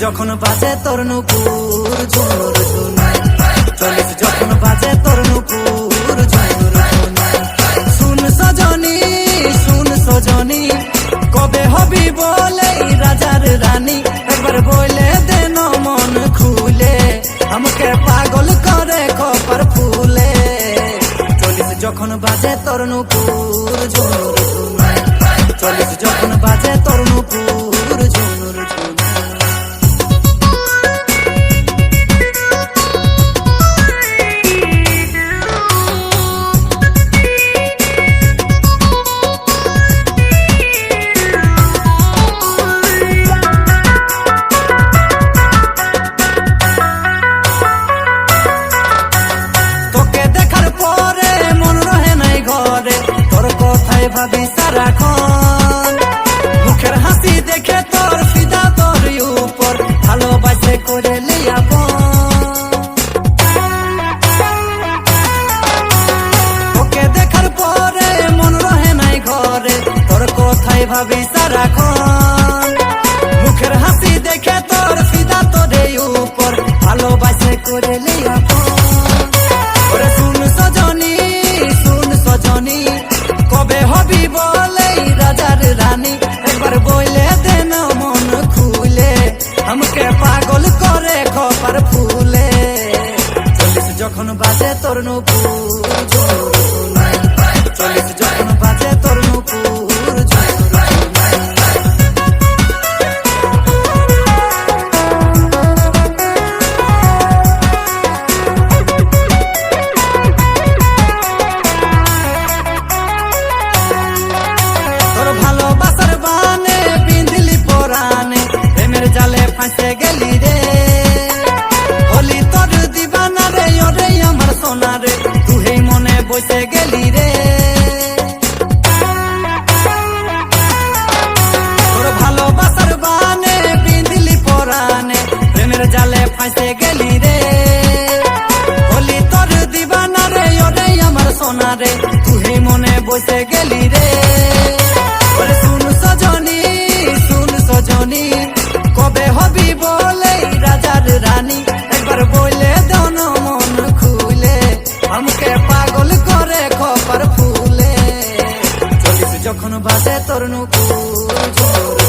যখন বাজে তোর নুপুর ঝুনুর ঝুনুর, 40 যখন বাজে তোর নুপুর ঝুনুর ঝুনুর। শুন সজনী শুন সজনী, কবে হবি বলে রাজার রানী, একবার বলে দেন মন খুলে, আমাকে পাগল করে কপার ফুলে। 40 যখন বাজে তোর নুপুর ঝুনুর ঝুনুর, 40 যখন বাজে তোর নুপুর ঝুনুর ঝুনুর। ভাবি সারাক্ষণ মুখের হাসি দেখে তোর ফিদা তোর উপর, ভালোবাসে করে ওকে দেখার পরে মন রহে নাই ঘরে, তোর কথাই ভাবি সারাক্ষণ মুখের হাসি দেখে তোর ফিদা তোর উপর, ভালোবাসে করে শুন সজনী শুন সজনী, কবে হবি বলে রাজার রানী, একবার বলে দেন মন খুলে, আমাকে পাগল করে কপার ফুলে। 40 যখন বাজে তোর নুপুর ঝুনুর ঝুনুর, 40 যখন বাজে তোর নুপুর ঝুনুর ভালোবাসার বানে বিঁধলি পরানে, প্রেমের জালে ফাঁসে গেলি রে, হলি তোর দিবানা রে ওরে আমার সোনা রে, তুই মনে বসে গেলি রে। তোর ভালোবাসার বানে বিঁধলি পরানে, প্রেমের জালে ফাঁসে গেলি রে, হলি তোর দিবানা রে ওরে আমার সোনা রে, তুই মনে বসে গেলি রে। শুন সজনী শুন সজনী, কবে হবি বলে রাজার রানী, একবার বলে দেন মন খুলে, আমাকে পাগল করে কপার ফুলে। 40 যখন বাজে তোর নুপুর ঝুনুর